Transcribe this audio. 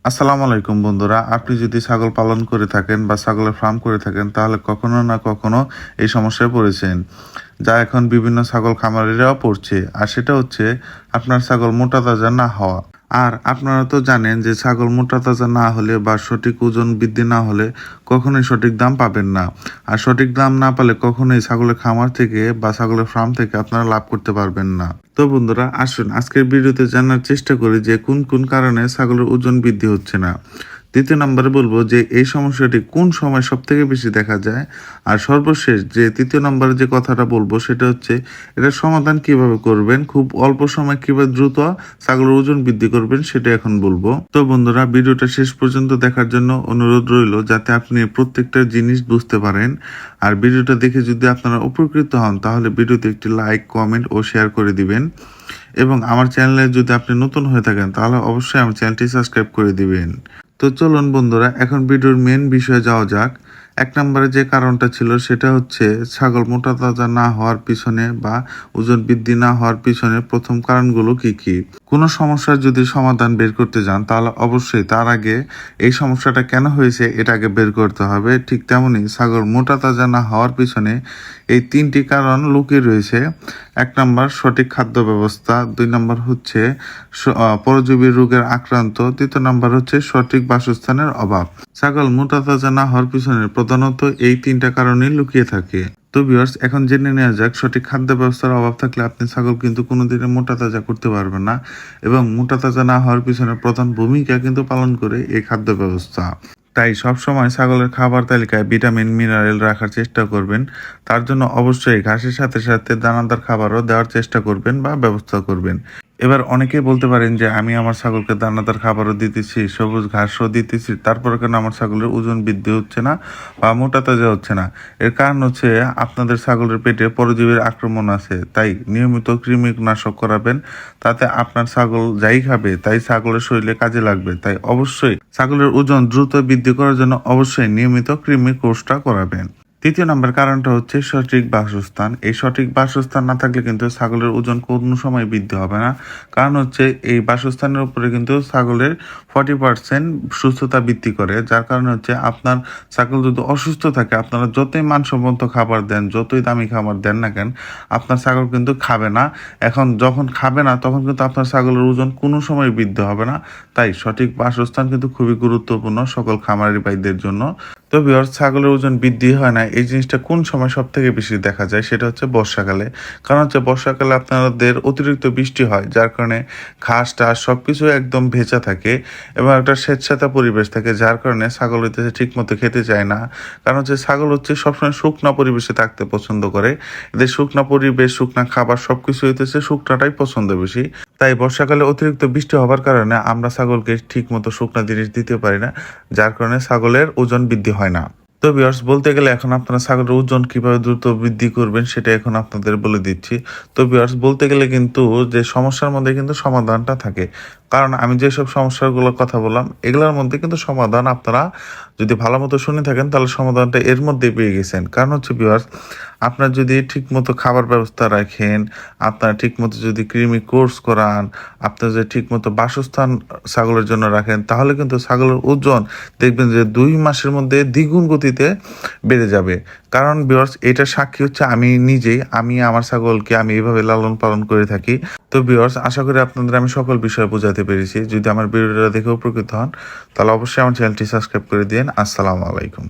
আসসালামু আলাইকুম বন্ধুরা, আপনি যদি ছাগল পালন করে থাকেন বা ছাগলের ফার্ম করে থাকেন তাহলে কখনো না কখনো এই সমস্যায় পড়েছেন, যা এখন বিভিন্ন ছাগল খামারিরাও পড়ছে। আর সেটা হচ্ছে আপনার ছাগল মোটা তাজা না হওয়া। আর আপনারা তো জানেন যে ছাগল মোটা তাজা না হলে বা সঠিক ওজন বৃদ্ধি না হলে কখনোই সঠিক দাম পাবেন না। আর সঠিক দাম না পেলে কখনোই ছাগলের খামার থেকে বা ছাগলের ফার্ম থেকে আপনারা লাভ করতে পারবেন না। তো বন্ধুরা, আসুন আজকের ভিডিওতে জানার চেষ্টা করি যে কোন কোন কারণে ছাগলের ওজন বৃদ্ধি হচ্ছে না। দ্বিতীয় নম্বরে বলবো যে এই সমস্যাটি কোন সময় সব থেকে বেশি দেখা যায়। আর সর্বশেষ যে তৃতীয় নম্বরে যে কথাটা বলবো সেটা হচ্ছে এটার সমাধান কিভাবে করবেন, খুব অল্প সময় কিভাবে দ্রুত ছাগলের ওজন বৃদ্ধি করবেন সেটা এখন বলবো। তো বন্ধুরা, ভিডিওটা শেষ পর্যন্ত দেখার জন্য অনুরোধ রইল, যাতে আপনি প্রত্যেকটা জিনিস বুঝতে পারেন। আর ভিডিওটা দেখে যদি আপনারা উপকৃত হন তাহলে ভিডিওতে একটি লাইক, কমেন্ট ও শেয়ার করে দিবেন। এবং আমার চ্যানেলে যদি আপনি নতুন হয়ে থাকেন তাহলে অবশ্যই আমার চ্যানেলটি সাবস্ক্রাইব করে দিবেন। তো চলুন বন্ধুরা, এখন ভিডিওর মেন বিষয়ে যাওয়া যাক। এক নম্বরে যে কারণটা ছিল সেটা হচ্ছে ছাগল মোটা তাজা না হওয়ার পিছনে বা ওজন বৃদ্ধি না হওয়ার পিছনে প্রথম কারণগুলো কি কি। কোনো সমস্যার যদি সমাধান বের করতে যান তাহলে অবশ্যই তার আগে এই সমস্যাটা কেন হয়েছে এটা আগে বের করতে হবে। ঠিক তেমনি ছাগল মোটা তাজা না হওয়ার পিছনে এই তিনটি কারণ লুকিয়ে রয়েছে। এক নম্বর সঠিক খাদ্য ব্যবস্থা, দুই নম্বর হচ্ছে পরজীবী রোগের আক্রান্ত, তৃতীয় নম্বর হচ্ছে সঠিক বাসস্থানের অভাব। ছাগল মোটা তাজা না হওয়ার পিছনে প্রধানত এই তিনটা কারণেই লুকিয়ে থাকে। তো ভিউয়ার্স, এখন জেনে নেওয়া যাক সঠিক খাদ্য ব্যবস্থার অভাব থাকলে আপনি ছাগল কিন্তু কোনোদিনই মোটা তাজা করতে পারবেন না। এবং মোটা তাজা না হওয়ার পিছনে প্রধান ভূমিকা কিন্তু পালন করে এই খাদ্য ব্যবস্থা। তাই সবসময় ছাগলের খাবার তালিকায় ভিটামিন মিনারেল রাখার চেষ্টা করবেন। তার জন্য অবশ্যই ঘাসের সাথে সাথে দানাদার খাবারও দেওয়ার চেষ্টা করবেন বা ব্যবস্থা করবেন। এবার অনেকেই বলতে পারেন যে আমি আমার ছাগলকে দানাদার খাবারও দিতেছি, সবুজ ঘাসও দিতেছি, তারপরে কেন আমার ছাগলের ওজন বৃদ্ধি হচ্ছে না বা মোটা তাজা হচ্ছে না। এর কারণ হচ্ছে আপনাদের ছাগলের পেটে পরজীবীর আক্রমণ আছে। তাই নিয়মিত কৃমিনাশক করাবেন, তাতে আপনার ছাগল যাই খাবে তাই ছাগলের শরীরে কাজে লাগবে। তাই অবশ্যই ছাগলের ওজন দ্রুত বৃদ্ধি করার জন্য অবশ্যই নিয়মিত কৃমি কোর্সটা করাবেন। তৃতীয় নম্বর কারণটা হচ্ছে সঠিক বাসস্থান। এই সঠিক বাসস্থান না থাকলে কিন্তু ছাগলের ওজন কোনো সময় বৃদ্ধি হবে না। কারণ হচ্ছে এই বাসস্থানের উপরে কিন্তু ছাগলের 40% সুস্থতা বৃদ্ধি করে। যার কারণে হচ্ছে আপনার ছাগল যদি অসুস্থ থাকে, আপনারা যতই মানসম্মত খাবার দেন, যতই দামি খাবার দেন না কেন, আপনার ছাগল কিন্তু খাবে না। এখন যখন খাবে না তখন কিন্তু আপনার ছাগলের ওজন কোনো সময় বৃদ্ধি হবে না। তাই সঠিক বাসস্থান কিন্তু খুবই গুরুত্বপূর্ণ সকল খামারি ভাইদের জন্য। তো ভিউয়ার্স, ছাগলের ওজন বৃদ্ধি হয় না এই জিনিসটা কোন সময় সব থেকে বেশি দেখা যায় সেটা হচ্ছে বর্ষাকালে। কারণ হচ্ছে বর্ষাকালে আপনাদের অতিরিক্ত বৃষ্টি হয়, যার কারণে ঘাস টাস সবকিছু একদম ভেজা থাকে এবং একটা স্বেচ্ছাতা পরিবেশ থাকে, যার কারণে ছাগল হইতেছে ঠিক মতো খেতে চায় না। কারণ হচ্ছে ছাগল হচ্ছে সবসময় শুকনা পরিবেশে থাকতে পছন্দ করে। এদের শুকনা পরিবেশ, শুকনা খাবার সবকিছু হইতেছে শুকনাটাই পছন্দ বেশি। তাই বর্ষাকালে অতিরিক্ত বৃষ্টি হওয়ার কারণে আমরা ছাগলকে ঠিক মতো শুকনা জিনিস দিতে পারি না, যার কারণে ছাগলের ওজন বৃদ্ধি হয় না। তো ভিউয়ার্স, বলতে গেলে এখন আপনারা ছাগলের ওজন কিভাবে দ্রুত বৃদ্ধি করবেন সেটা এখন আপনাদের বলে দিচ্ছি। তো ভিউয়ার্স, বলতে গেলে কিন্তু যে সমস্যার মধ্যে কিন্তু সমাধানটা থাকে। কারণ আমি যেসব সমস্যাগুলোর কথা বললাম এগুলোর মধ্যে কিন্তু সমাধান আপনারা যদি ভালো মতো শুনে থাকেন তাহলে সমাধানটা এর মধ্যে পেয়ে গেছেন। কারণ হচ্ছে ভিউয়ার্স, আপনার যদি ঠিক মতো খাবার ব্যবস্থা রাখেন, আপনারা ঠিক মতো যদি কৃমি কোর্স করান, আপনার যদি ঠিক মতো বাসস্থান ছাগলের জন্য রাখেন, তাহলে কিন্তু ছাগলের ওজন দেখবেন যে 2 মাসের মধ্যে দ্বিগুণ গতিতে বেড়ে যাবে। কারণ ভিউয়ার্স, এটা সাক্ষী হচ্ছে আমি নিজেই, আমি আমার ছাগলকে আমি এইভাবে লালন পালন করে থাকি। তো ভিউয়ার্স, আশা করি আপনাদের আমি সকল বিষয় বোঝাতে পেরেছি। যদি আমার ভিডিওটা দেখে উপকৃত হন তাহলে অবশ্যই আমার চ্যানেলটি সাবস্ক্রাইব করে দিন। আসসালামু আলাইকুম।